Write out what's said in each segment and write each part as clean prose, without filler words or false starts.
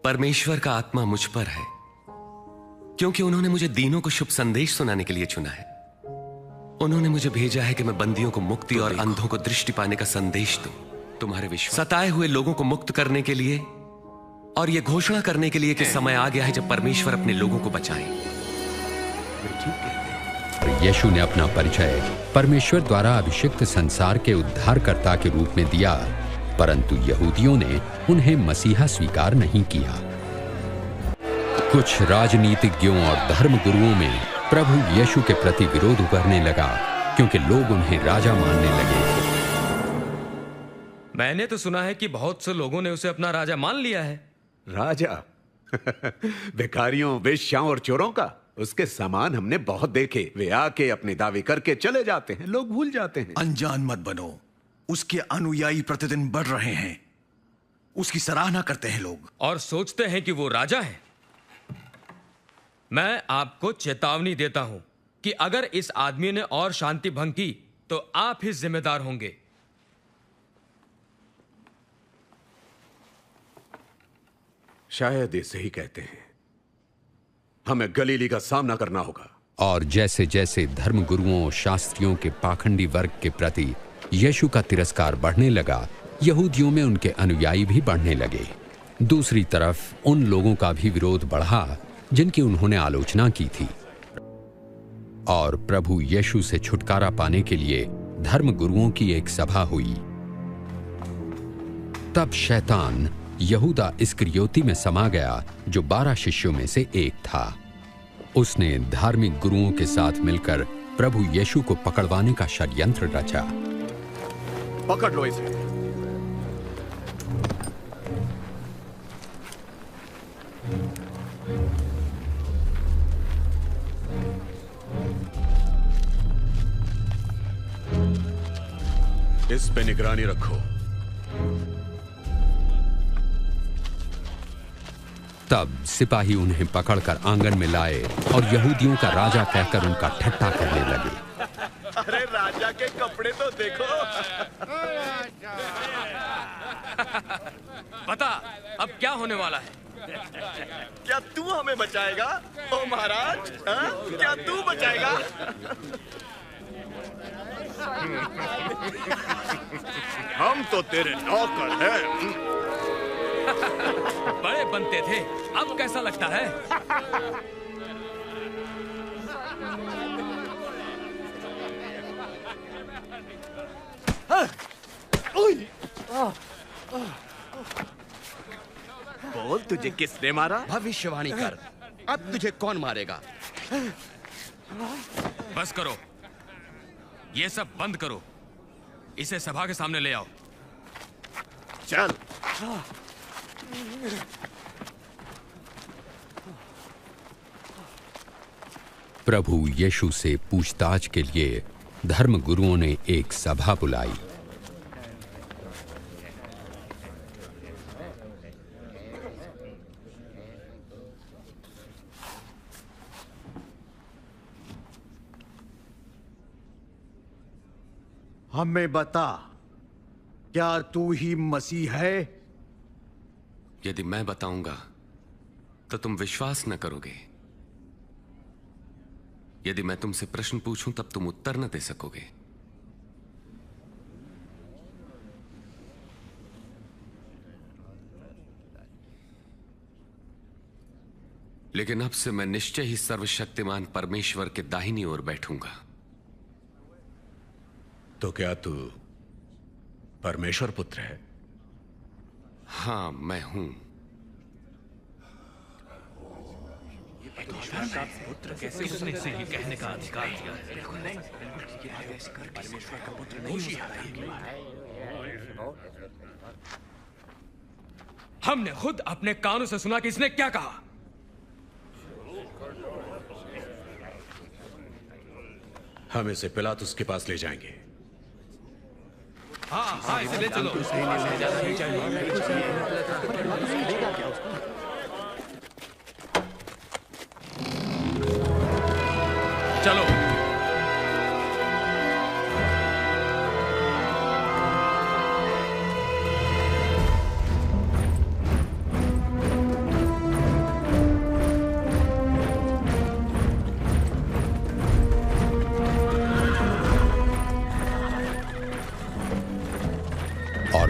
परमेश्वर का आत्मा मुझ पर है, क्योंकि उन्होंने मुझे दीनों को शुभ संदेश सुनाने के लिए चुना है। उन्होंने मुझे भेजा है कि मैं बंदियों को मुक्ति और अंधों को दृष्टि पाने का संदेश दूं, तुम्हारे विश्वास सताए हुए लोगों को मुक्त करने के लिए, और यह घोषणा करने के लिए कि समय आ गया है जब परमेश्वर अपने लोगों को बचाए। यीशु ने अपना परिचय परमेश्वर द्वारा अभिषिक्त संसार के उद्धारकर्ता के रूप में दिया, परंतु यहूदियों ने उन्हें मसीहा स्वीकार नहीं किया। कुछ राजनीतिज्ञों और धर्मगुरुओं में प्रभु यीशु के प्रति विरोध उभरने लगा, क्योंकि लोग उन्हें राजा मानने लगे थे। मैंने तो सुना है कि बहुत से लोगों ने उसे अपना राजा मान लिया है। राजा? भिखारियों, वेश्याओं और चोरों का? उसके समान हमने बहुत देखे। वे आके अपने दावे करके चले जाते हैं, लोग भूल जाते हैं। अनजान मत बनो, उसके अनुयायी प्रतिदिन बढ़ रहे हैं। उसकी सराहना करते हैं लोग और सोचते हैं कि वो राजा है। मैं आपको चेतावनी देता हूं कि अगर इस आदमी ने और शांति भंग की तो आप ही जिम्मेदार होंगे। शायद ये सही कहते हैं। हमें गलीली का सामना करना होगा। और जैसे जैसे धर्मगुरुओं, शास्त्रियों के पाखंडी वर्ग के प्रति यीशु का तिरस्कार बढ़ने लगा, यहूदियों में उनके अनुयायी भी बढ़ने लगे। दूसरी तरफ उन लोगों का भी विरोध बढ़ा जिनकी उन्होंने आलोचना की थी। और प्रभु यीशु से छुटकारा पाने के लिए धर्मगुरुओं की एक सभा हुई। तब शैतान यहूदा इस्करियोती में समा गया, जो 12 शिष्यों में से एक था। उसने धार्मिक गुरुओं के साथ मिलकर प्रभु यीशु को पकड़वाने का षड्यंत्र रचा। पकड़ लो इसे। इस पे निगरानी रखो। तब सिपाही उन्हें पकड़कर आंगन में लाए और यहूदियों का राजा कहकर उनका ठट्टा करने लगे। अरे राजा के कपड़े तो देखो। पता अब क्या होने वाला है? क्या तू हमें बचाएगा? ओ महाराज, क्या तू बचाएगा? हम तो तेरे नौकर हैं। बड़े बनते थे, अब कैसा लगता है? बोल, तुझे किसने मारा? भविष्यवाणी कर, अब तुझे कौन मारेगा? बस करो, ये सब बंद करो। इसे सभा के सामने ले आओ। चल। प्रभु यीशु से पूछताछ के लिए धर्मगुरुओं ने एक सभा बुलाई। हमें बता, क्या तू ही मसीह है? यदि मैं बताऊंगा तो तुम विश्वास न करोगे। यदि मैं तुमसे प्रश्न पूछूं तब तुम उत्तर न दे सकोगे। लेकिन अब से मैं निश्चय ही सर्वशक्तिमान परमेश्वर के दाहिनी ओर बैठूंगा। तो क्या तू परमेश्वर पुत्र है? हां, मैं हूं। पुत्र कैसे उसने इसे ये कहने का अधिकार दिया? परमेश्वर का पुत्र नहीं हो सकता। हमने खुद अपने कानों से सुना कि इसने क्या कहा। हम इसे पिलातुस के पास ले जाएंगे। हाँ, इसे ले चलो। चलो।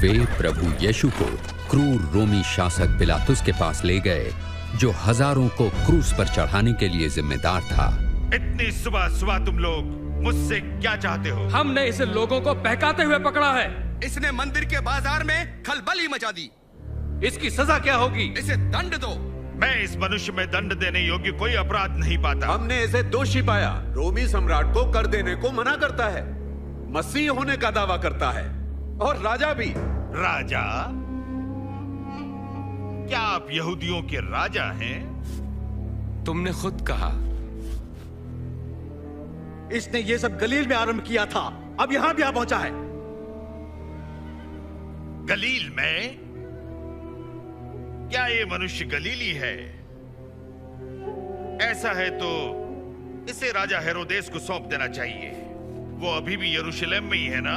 वे प्रभु यीशु को क्रूर रोमी शासक पिलातुस के पास ले गए, जो हजारों को क्रूस पर चढ़ाने के लिए जिम्मेदार था। इतनी सुबह सुबह तुम लोग मुझसे क्या चाहते हो? हमने इसे लोगों को बहकाते हुए पकड़ा है। इसने मंदिर के बाजार में खलबली मचा दी। इसकी सजा क्या होगी? इसे दंड दो। मैं इस मनुष्य में दंड देने योग्य कोई अपराध नहीं पाता। हमने इसे दोषी पाया। रोमी सम्राट को कर देने को मना करता है, मसीह होने का दावा करता है और राजा भी। राजा? क्या आप यहूदियों के राजा हैं? तुमने खुद कहा। इसने ये सब गलील में आरंभ किया था, अब यहां भी आ पहुंचा है। गलील में? क्या ये मनुष्य गलीली है? ऐसा है तो इसे राजा हेरोदेस को सौंप देना चाहिए। वो अभी भी यरूशलेम में ही है ना?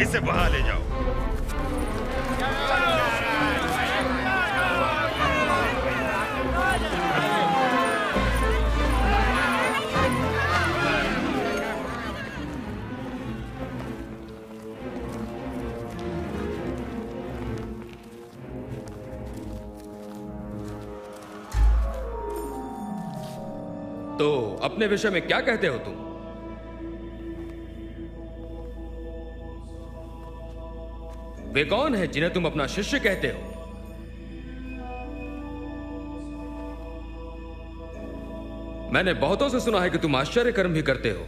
इसे वहां ले जाओ। तो अपने विषय में क्या कहते हो तुम? वे कौन है जिन्हें तुम अपना शिष्य कहते हो? मैंने बहुतों से सुना है कि तुम आश्चर्य कर्म भी करते हो।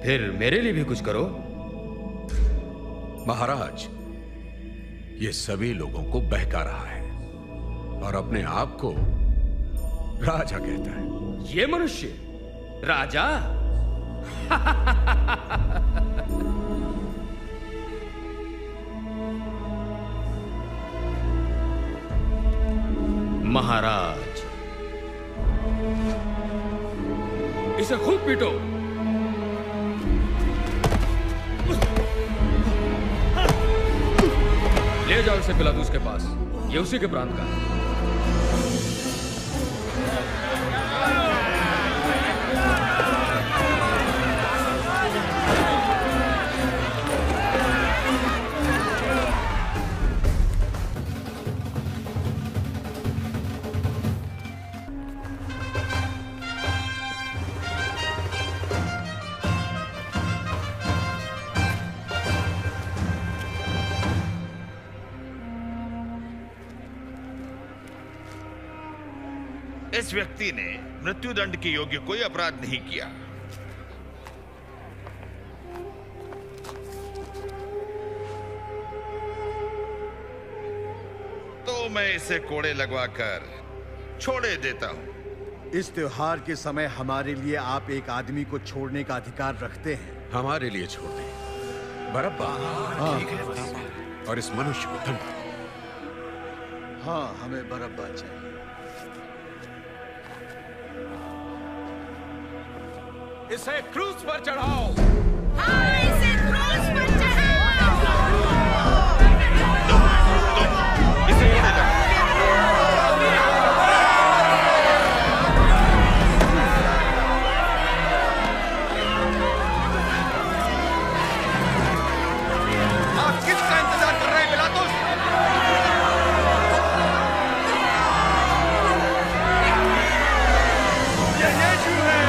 फिर मेरे लिए भी कुछ करो। महाराज, ये सभी लोगों को बहका रहा है और अपने आप को राजा कहता है। ये मनुष्य राजा? महाराज, इसे खूब पीटो। ले जाओ इसे पिलातुस के पास, ये उसी के प्रांत का है। इस व्यक्ति ने मृत्युदंड के योग्य कोई अपराध नहीं किया। तो मैं इसे कोड़े लगवाकर छोड़े देता हूं। इस त्योहार के समय हमारे लिए आप एक आदमी को छोड़ने का अधिकार रखते हैं। हमारे लिए छोड़ दें बरअब्बा। ठीक है। और इस मनुष्य को दंड दो। हाँ, हमें बरअब्बा चाहिए। इसे क्रूस पर चढ़ाओ। हाँ, इसे क्रूस पर चढ़ाओ। इसे कोड़े लगाओ। आप किसका इंतजार कर रहे हैं पिलातुस? ये यीशु है।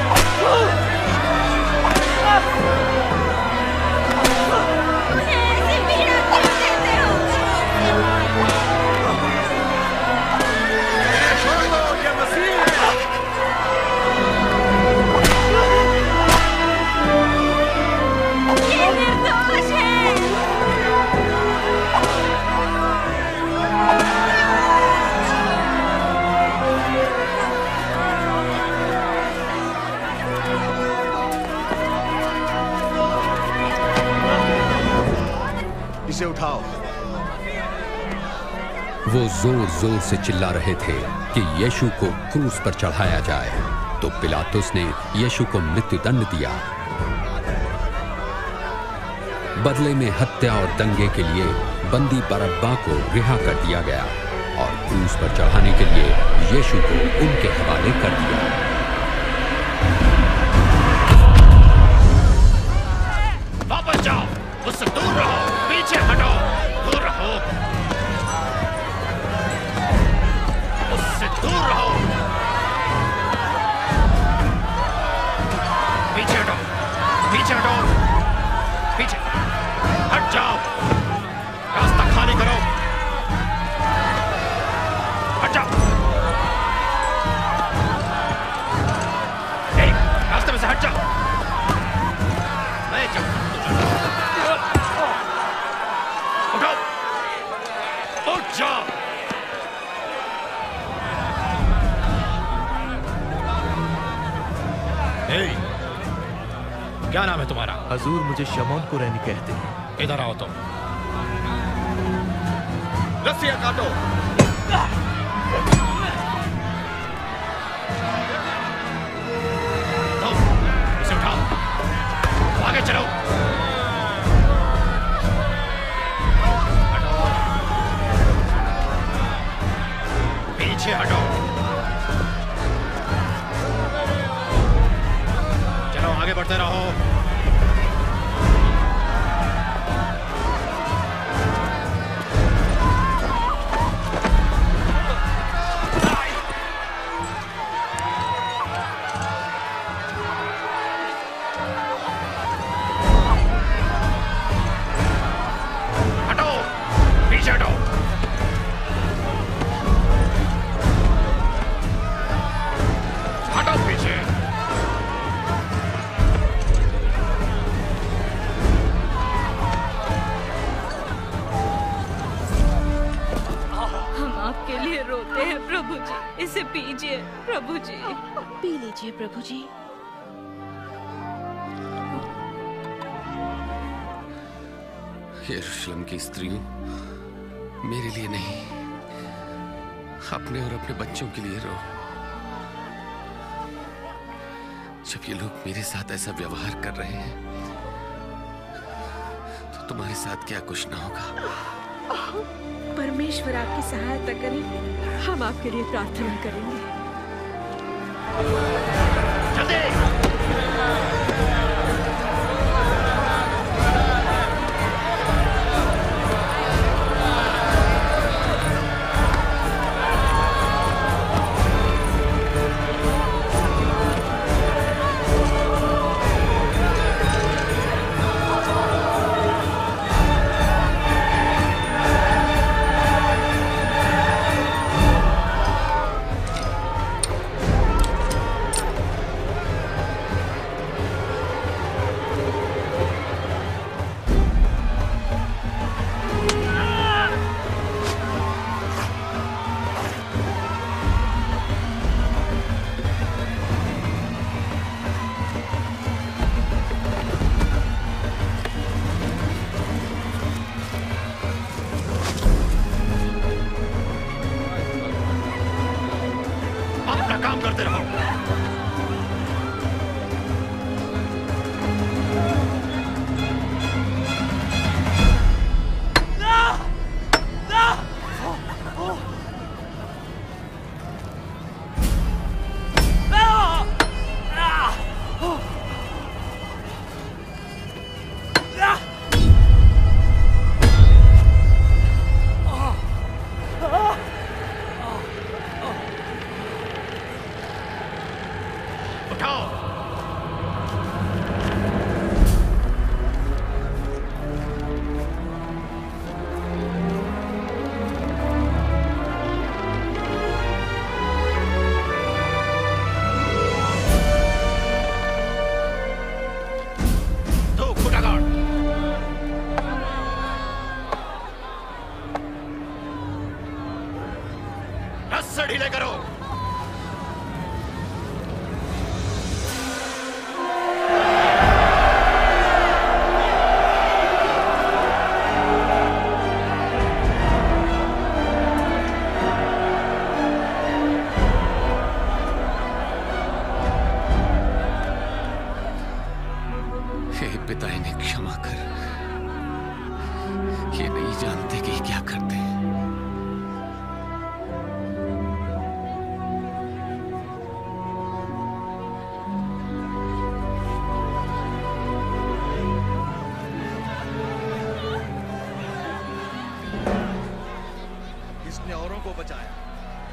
इसे उठाओ। वो जोर जोर से चिल्ला रहे थे कि यीशु को क्रूस पर चढ़ाया जाए, तो पिलातुस ने यीशु को मृत्युदंड दिया। बदले में हत्या और दंगे के लिए बंदी बरअब्बा को रिहा कर दिया गया और क्रूस पर चढ़ाने के लिए यीशु को उनके हवाले कर दिया। पीछे हटो, पीछे हट जाओ, रास्ता खाली करो, हट जाओ, रास्ते में से हट जाओ, मैं जाऊं, उठो, उठ जाओ। क्या नाम है तुम्हारा? हजूर मुझे शमौन कुरैनी कहते हैं। इधर आओ तुम। रस्सियां काटो। तो इसे उठाओ, आगे चलो। पीछे हटो, चलो आगे बढ़ते रहो। प्रभु जी, पी लीजिए प्रभु जी। यरूशलेम की स्त्रियों, मेरे लिए नहीं, अपने और अपने बच्चों के लिए रो। जब ये लोग मेरे साथ ऐसा व्यवहार कर रहे हैं तो तुम्हारे साथ क्या कुछ ना होगा। परमेश्वर आपकी सहायता करें, हम आपके लिए प्रार्थना करेंगे। जल्दी! करते रहो। ढीले करो। हे पिता, इन्हें क्षमा कर, ये नहीं जानते कि क्या करते हैं। इसने औरों को बचाया,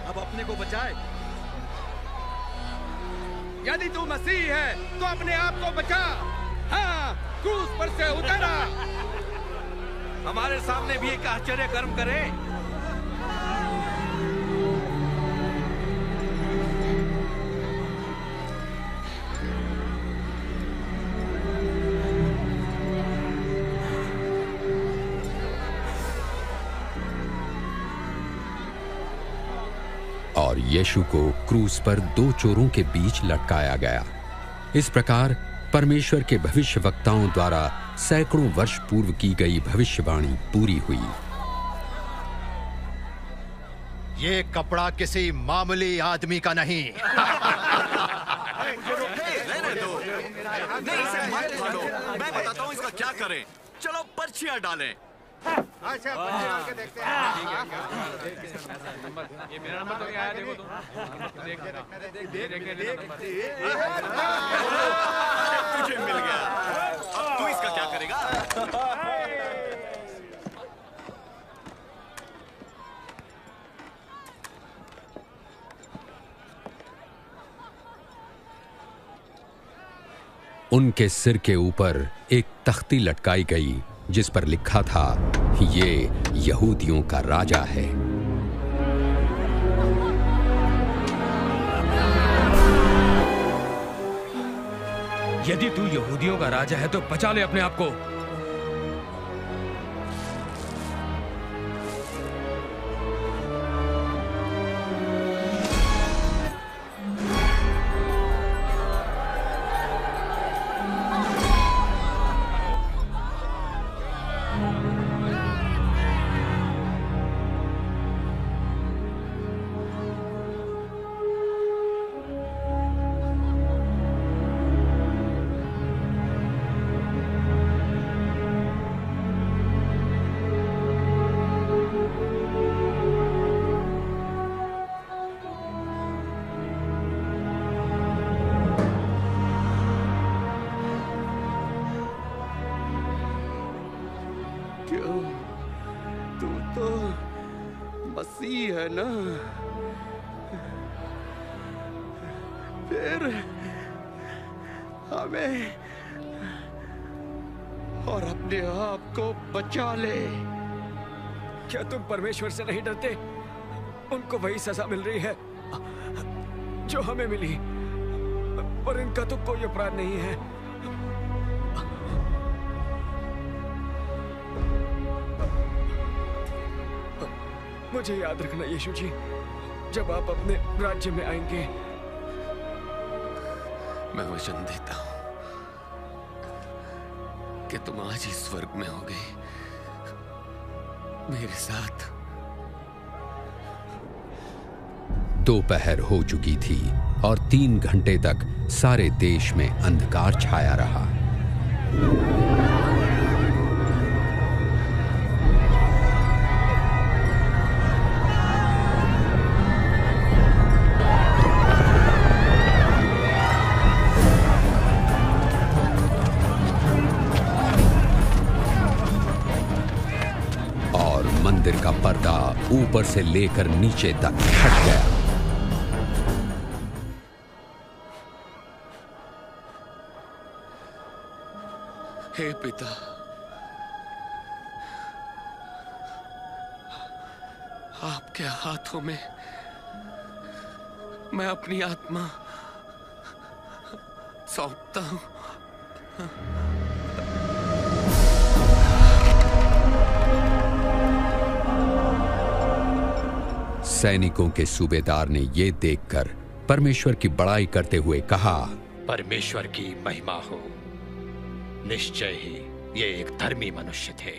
अब अपने को बचाए। यदि तू मसीह है तो अपने आप को बचा। हाँ। जोर से उतारा। हमारे सामने भी एक आश्चर्य कर्म करे। और यीशु को क्रूस पर 2 चोरों के बीच लटकाया गया। इस प्रकार परमेश्वर के भविष्यवक्ताओं द्वारा सैकड़ों वर्ष पूर्व की गई भविष्यवाणी पूरी हुई। ये कपड़ा किसी मामूली आदमी का नहीं। रहने दो। नहीं, इसे मत फाड़ो। मैं बताता हूँ इसका क्या करें। चलो पर्चियां डालें। अच्छा, पर्ची डाल के देखते हैं। ये मेरा नंबर तो क्या है, देखो तो। तुझे मिल गया। अब तू इसका क्या करेगा? उनके सिर के ऊपर एक तख्ती लटकाई गई जिस पर लिखा था, ये यहूदियों का राजा है। यदि तू यहूदियों का राजा है तो बचा ले अपने आप को। तू तो मसीह है ना? फिर हमें और अपने आप को बचा ले। क्या तुम परमेश्वर से नहीं डरते? उनको वही सजा मिल रही है जो हमें मिली, पर इनका तो कोई अपराध नहीं है। मुझे याद रखना यीशु जी, जब आप अपने राज्य में आएंगे। मैं वचन देता हूं कि तुम आज ही स्वर्ग में होगे मेरे साथ। दोपहर हो चुकी थी और 3 घंटे तक सारे देश में अंधकार छाया रहा। मंदिर का पर्दा ऊपर से लेकर नीचे तक हट गया। हे पिता, आपके हाथों में मैं अपनी आत्मा सौंपता हूं। सैनिकों के सूबेदार ने यह देखकर परमेश्वर की बड़ाई करते हुए कहा, परमेश्वर की महिमा हो। निश्चय ही ये एक धर्मी मनुष्य थे।